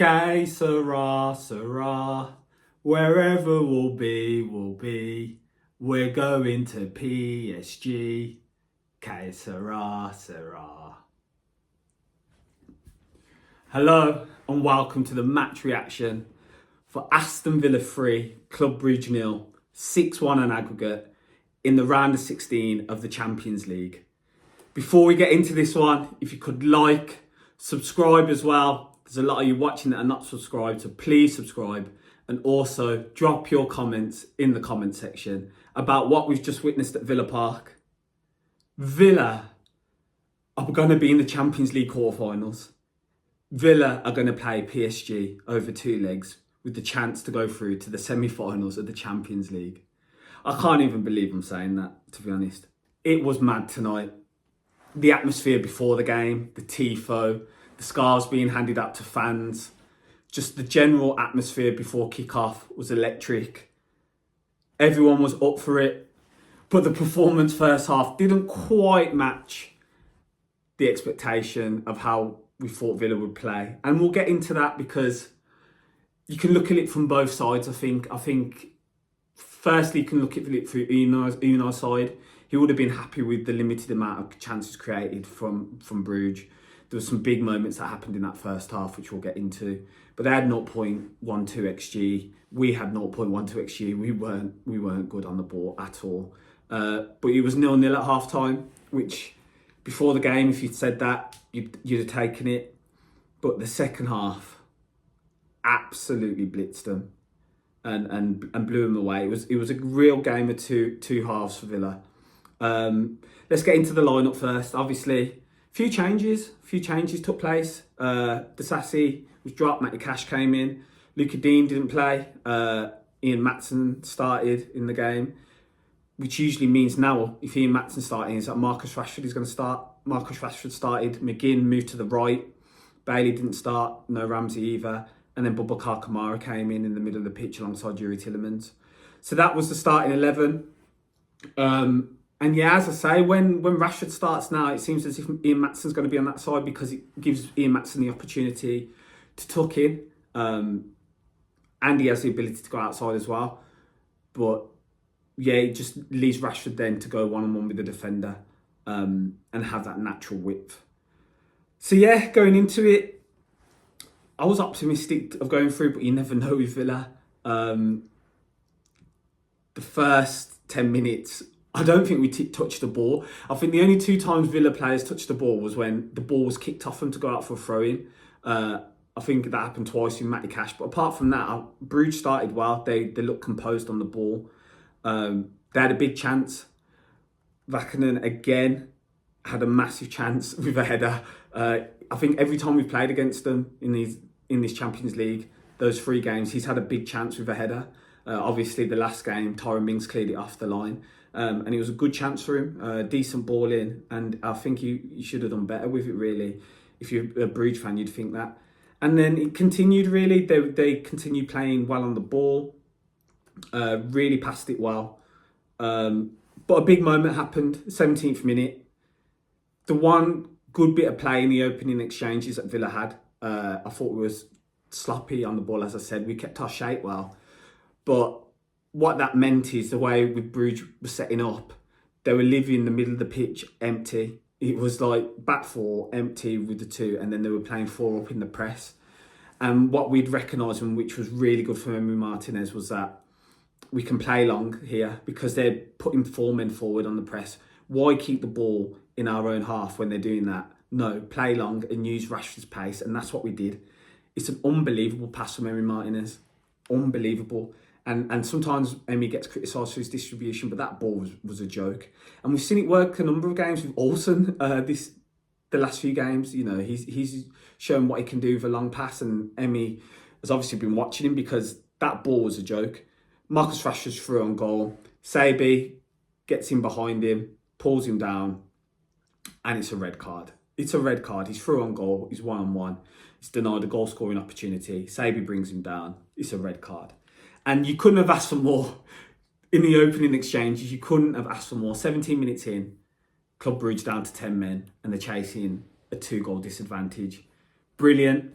Que sera, sera. Wherever we'll be, we'll be. We're going to PSG. Que sera, sera. Hello and welcome to the match reaction for Aston Villa 3, Club Brugge 0, 6-1 on aggregate in the round of 16 of the Champions League. Before we get into this one, if you could subscribe as well. There's a lot of you watching that are not subscribed, so please subscribe. And also drop your comments in the comment section about what we've just witnessed at Villa Park. Villa are going to be in the Champions League quarterfinals. Villa are going to play PSG over two legs with the chance to go through to the semi-finals of the Champions League. I can't even believe I'm saying that, to be honest. It was mad tonight. The atmosphere before the game, the tifo, the scarves being handed out to fans, just the general atmosphere before kick-off was electric. Everyone was up for it, but the performance first half didn't quite match the expectation of how we thought Villa would play. And we'll get into that because you can look at it from both sides, I think. Firstly, you can look at it through Unai's side. He would have been happy with the limited amount of chances created from Brugge. There were some big moments that happened in that first half, which we'll get into. But they had 0.12 XG. We had 0.12 XG. We weren't good on the ball at all. But it was 0-0 at half time, which before the game, if you'd said that, you'd have taken it. But the second half absolutely blitzed them and blew them away. It was a real game of two halves for Villa. Let's get into the lineup first. Obviously, a few changes took place. Disasi was dropped, Matty Cash came in. Luca Dean didn't play. Ian Maatsen started in the game, which usually means now if Ian Maatsen starting is that Marcus Rashford is going to start. Marcus Rashford started. McGinn moved to the right. Bailey didn't start. No Ramsey either. And then Boubacar Kamara came in the middle of the pitch alongside Yuri Tillemans. So that was the starting 11. And yeah, as I say, when Rashford starts now, it seems as if Ian Maatsen's going to be on that side because it gives Ian Maatsen the opportunity to tuck in. And he has the ability to go outside as well. But yeah, it just leaves Rashford then to go one-on-one with the defender and have that natural width. So yeah, going into it, I was optimistic of going through, but you never know with Villa. The first 10 minutes, I don't think we touched the ball. I think the only two times Villa players touched the ball was when the ball was kicked off them to go out for a throw-in. I think that happened twice with Matty Cash. But apart from that, Brugge started well. They looked composed on the ball. They had a big chance. Vakinen again had a massive chance with a header. I think every time we've played against them in this Champions League, those three games, he's had a big chance with a header. Obviously, the last game, Tyrone Mings cleared it off the line. And it was a good chance for him, decent ball in. And I think he should have done better with it, really. If you're a Brugge fan, you'd think that. And then it continued, really. They continued playing well on the ball. Really passed it well. But a big moment happened, 17th minute. The one good bit of play in the opening exchanges that Villa had, I thought we was sloppy on the ball, as I said. We kept our shape well. But what that meant is the way with Brugge was setting up, they were leaving the middle of the pitch empty. It was like back four, empty with the two, and then they were playing four up in the press. And what we'd recognised, and which was really good for Ian Maatsen, was that we can play long here because they're putting four men forward on the press. Why keep the ball in our own half when they're doing that? No, play long and use Rashford's pace, and that's what we did. It's an unbelievable pass from Ian Maatsen. Unbelievable. And sometimes Emi gets criticised for his distribution, but that ball was a joke. And we've seen it work a number of games with Olsen. The last few games, you know, he's shown what he can do with a long pass, and Emi has obviously been watching him because that ball was a joke. Marcus Rashford's through on goal. Sabi gets in behind him, pulls him down, and it's a red card. It's a red card. He's through on goal. He's one-on-one. He's denied a goal-scoring opportunity. Sabi brings him down. It's a red card. And you couldn't have asked for more in the opening exchanges. You couldn't have asked for more. 17 minutes in, Club Brugge down to 10 men, and they're chasing a 2-goal disadvantage. Brilliant.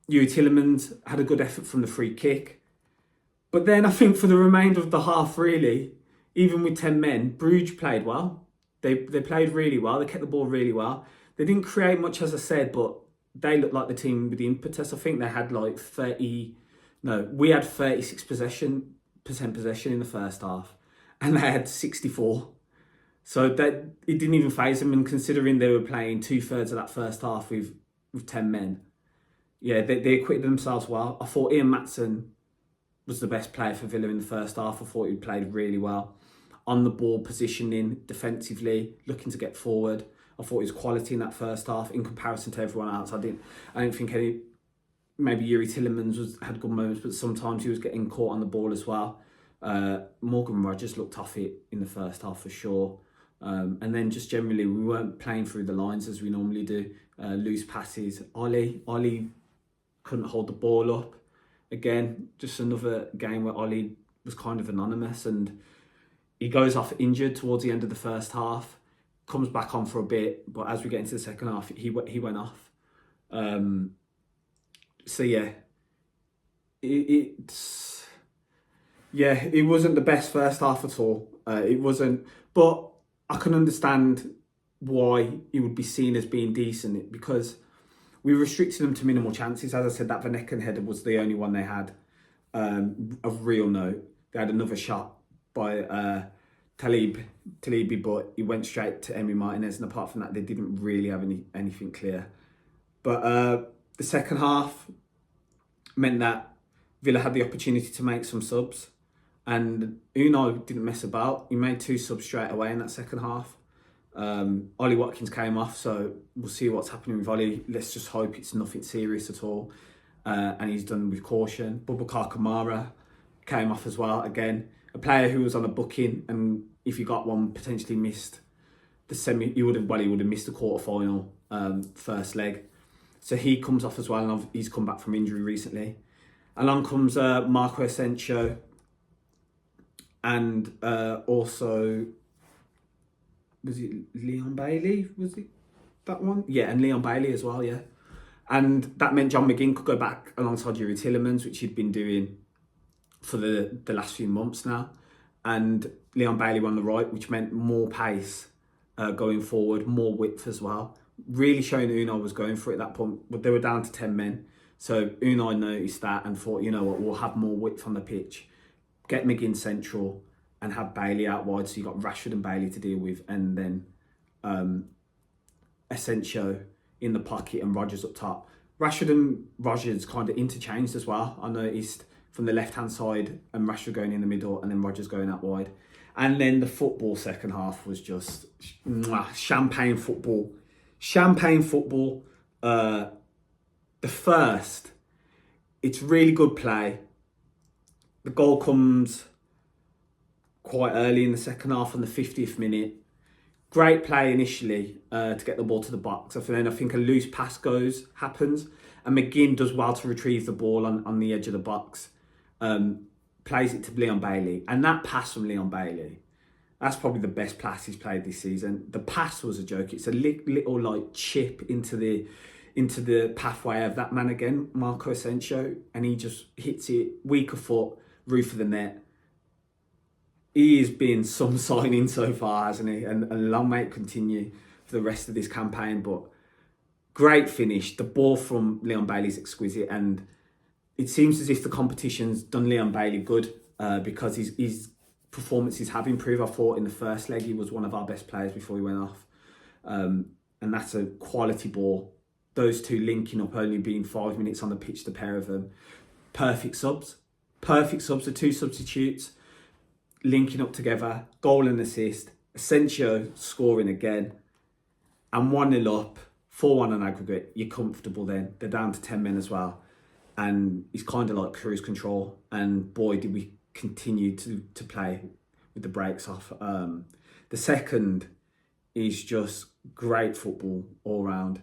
Yuri Tillemans had a good effort from the free kick. But then I think for the remainder of the half, really, even with 10 men, Brugge played well. They played really well. They kept the ball really well. They didn't create much, as I said, but they looked like the team with the impetus. I think they had like we had 36% possession in the first half, and they had 64. So that it didn't even faze them, and considering they were playing 2/3 of that first half with 10 men, yeah, they acquitted themselves well. I thought Ian Maatsen was the best player for Villa in the first half. I thought he played really well. On the ball, positioning, defensively, looking to get forward. I thought his quality in that first half in comparison to everyone else. I didn't think maybe Yuri Tillemans had good moments, but sometimes he was getting caught on the ball as well. Morgan Rogers looked off it in the first half for sure. And then just generally, we weren't playing through the lines as we normally do. Loose passes. Ollie couldn't hold the ball up. Again, just another game where Ollie was kind of anonymous, and he goes off injured towards the end of the first half, comes back on for a bit, but as we get into the second half, he went off. So yeah, it wasn't the best first half at all. It wasn't, but I can understand why it would be seen as being decent, because we restricted them to minimal chances. As I said, that Van Ecken header was the only one they had of real note. They had another shot by Talibi, but he went straight to Emi Martinez, and apart from that, they didn't really have anything clear. But the second half meant that Villa had the opportunity to make some subs, and Unai didn't mess about. He made 2 subs straight away in that second half. Ollie Watkins came off, so we'll see what's happening with Ollie. Let's just hope it's nothing serious at all, and he's done with caution. Boubacar Kamara came off as well. Again, a player who was on a booking, and if you got one, potentially missed the semi. He would have missed the quarterfinal first leg. So he comes off as well, and he's come back from injury recently. Along comes Marco Asensio, and also, was it Leon Bailey? Was it that one? Yeah, and Leon Bailey as well, yeah. And that meant John McGinn could go back alongside Yuri Tillemans, which he'd been doing for the last few months now. And Leon Bailey on the right, which meant more pace going forward, more width as well. Really showing Unai was going for it at that point, but they were down to 10 men. So Unai noticed that and thought, you know what, we'll have more width on the pitch. Get McGinn central and have Bailey out wide, so you got Rashford and Bailey to deal with, and then Asensio in the pocket and Rodgers up top. Rashford and Rodgers kind of interchanged as well. I noticed from the left-hand side, and Rashford going in the middle, and then Rodgers going out wide. And then the football second half was just champagne football. Champagne football. The first, it's really good play. The goal comes quite early in the second half on the 50th minute. Great play initially to get the ball to the box. And then I think a loose pass happens, and McGinn does well to retrieve the ball on the edge of the box. Plays it to Leon Bailey, and that pass from Leon Bailey, that's probably the best pass he's played this season. The pass was a joke. It's a little like chip into the pathway of that man again, Marco Asensio, and he just hits it weak of foot, roof of the net. He has been some signing so far, hasn't he? And long may it continue for the rest of this campaign. But great finish. The ball from Leon Bailey's exquisite, and it seems as if the competition's done Leon Bailey good because his performances have improved. I thought in the first leg he was one of our best players before he went off. And that's a quality ball. Those two linking up, only being 5 minutes on the pitch, the pair of them. Perfect subs. The 2 substitutes linking up together. Goal and assist. Asensio scoring again. And 1-0 up. 4-1 on aggregate. You're comfortable then. They're down to 10 men as well. And it's kind of like cruise control. And boy, did we continue to play with the brakes off. The second is just great football all round.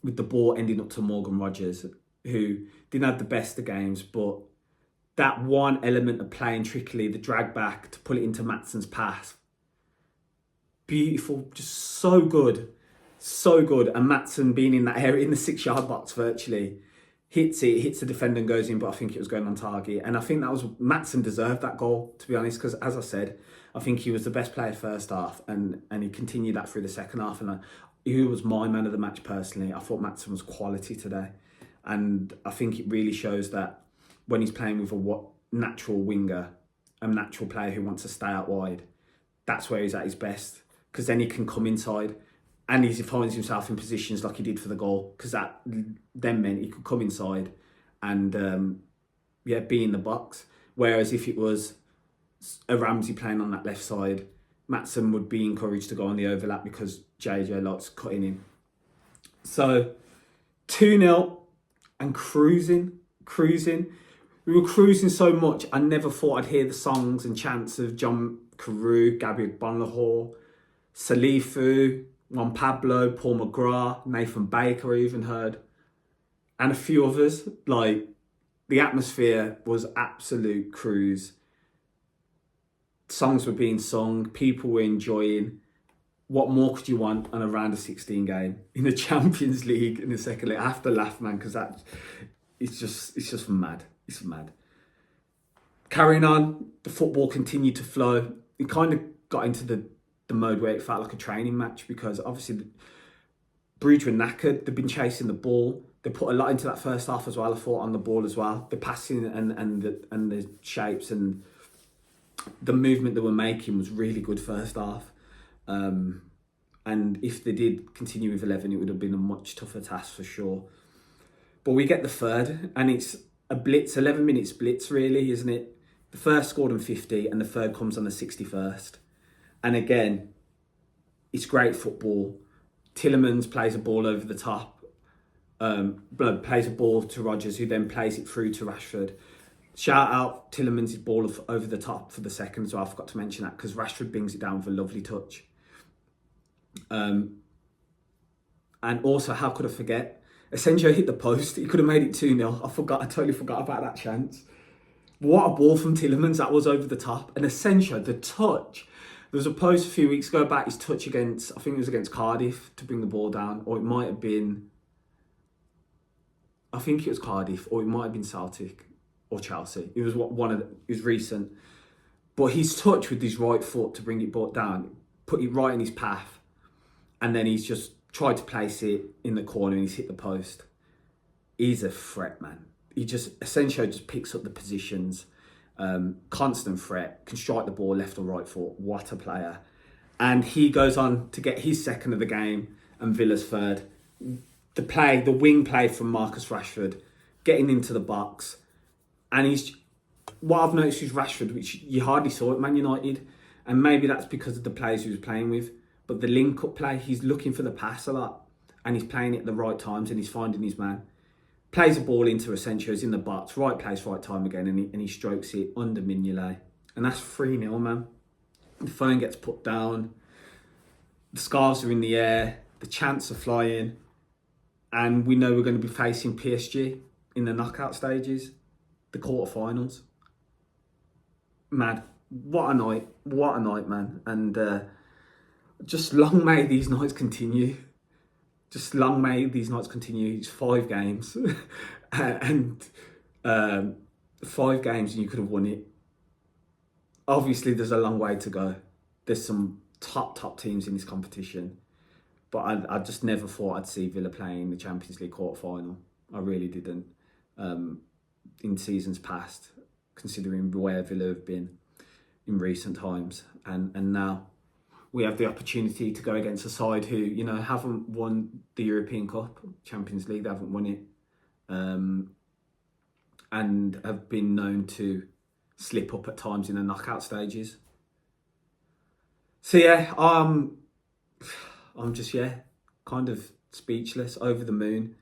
With the ball ending up to Morgan Rogers, who didn't have the best of games, but that one element of playing trickily, the drag back to pull it into Maatsen's pass, beautiful, just so good. So good. And Maatsen being in that area, in the 6-yard box virtually, hits the defender and goes in, but I think it was going on target. And I think Maatsen deserved that goal, to be honest, because as I said, I think he was the best player first half, and he continued that through the second half. And he was my man of the match personally. I thought Maatsen was quality today. And I think it really shows that when he's playing with a natural winger, a natural player who wants to stay out wide, that's where he's at his best, because then he can come inside and he finds himself in positions like he did for the goal, because that then meant he could come inside and be in the box. Whereas if it was a Ramsey playing on that left side, Maatsen would be encouraged to go on the overlap because JJ likes cutting in. So 2-0 and cruising. We were cruising so much, I never thought I'd hear the songs and chants of John Carew, Gabriel Bonlahor, Salifu, Juan Pablo, Paul McGrath, Nathan Baker I even heard, and a few others. Like, the atmosphere was absolute cruise. Songs were being sung, people were enjoying. What more could you want on a round of 16 game in the Champions League in the second leg? I have to laugh, man, because it's just mad. It's mad. Carrying on, the football continued to flow. It kind of got into the mode where it felt like a training match, because obviously Brugge were knackered. They've been chasing the ball. They put a lot into that first half as well, I thought, on the ball as well. The passing and the shapes and the movement they were making was really good first half. And if they did continue with 11, it would have been a much tougher task for sure. But we get the third, and it's a blitz, 11 minutes blitz really, isn't it? The first scored on 50 and the third comes on the 61st. And again, it's great football. Tillemans plays a ball over the top, plays a ball to Rodgers, who then plays it through to Rashford. Shout out Tillemans' ball over the top for the second as well. I forgot to mention that, because Rashford brings it down with a lovely touch. And also, how could I forget? Asensio hit the post. He could have made it 2-0. I totally forgot about that chance. What a ball from Tillemans. That was over the top. And Asensio, the touch. There was a post a few weeks ago about his touch against, I think it was against Cardiff, to bring the ball down. Or it might have been, I think it was Cardiff, or it might have been Celtic or Chelsea. It was it was recent. But his touch with his right foot to bring it down, put it right in his path. And then he's just tried to place it in the corner and he's hit the post. He's a threat, man. Asensio just picks up the positions. Constant threat, can strike the ball left or right foot. What a player. And he goes on to get his second of the game and Villa's third. The wing play from Marcus Rashford, getting into the box. And what I've noticed is Rashford, which you hardly saw at Man United, and maybe that's because of the players he was playing with, but the link-up play, he's looking for the pass a lot, and he's playing it at the right times, and he's finding his man. Plays a ball into Asensio's in the box, right place, right time again, and he strokes it under Mignolet. And that's 3-0, man. The phone gets put down, the scarves are in the air, the chants are flying, and we know we're going to be facing PSG in the knockout stages, the quarterfinals. Mad. What a night, man. And just long may these nights continue. It's 5 games. And 5 games and you could have won it. Obviously, there's a long way to go. There's some top teams in this competition. But I just never thought I'd see Villa playing the Champions League quarter-final. I really didn't. In seasons past, considering where Villa have been in recent times. And now we have the opportunity to go against a side who, haven't won the European Cup, Champions League, they haven't won it. And have been known to slip up at times in the knockout stages. So yeah, I'm just, kind of speechless, over the moon.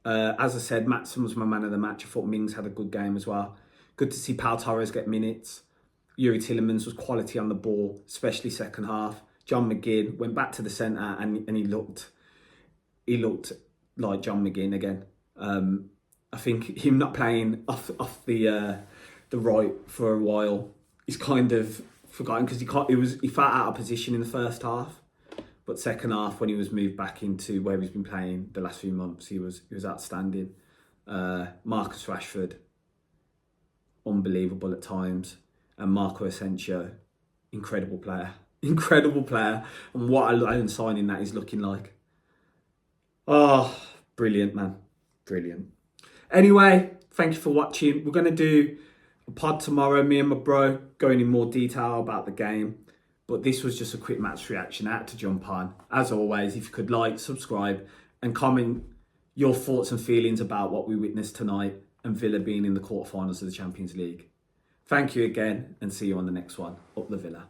As I said, Maatsen was my man of the match. I thought Mings had a good game as well. Good to see Pau Torres get minutes. Yuri Tillemans was quality on the ball, especially second half. John McGinn went back to the centre and he looked like John McGinn again. I think him not playing off the right for a while, he's kind of forgotten, because he felt out of position in the first half. But second half, when he was moved back into where he's been playing the last few months, he was outstanding. Marcus Rashford, unbelievable at times. And Marco Asensio, incredible player. Incredible player. And what a loan signing that is looking like. Oh, brilliant, man. Brilliant. Anyway, thank you for watching. We're going to do a pod tomorrow, me and my bro, going in more detail about the game. But this was just a quick match reaction. I had to jump on. As always, if you could like, subscribe and comment your thoughts and feelings about what we witnessed tonight and Villa being in the quarterfinals of the Champions League. Thank you again and see you on the next one. Up the Villa.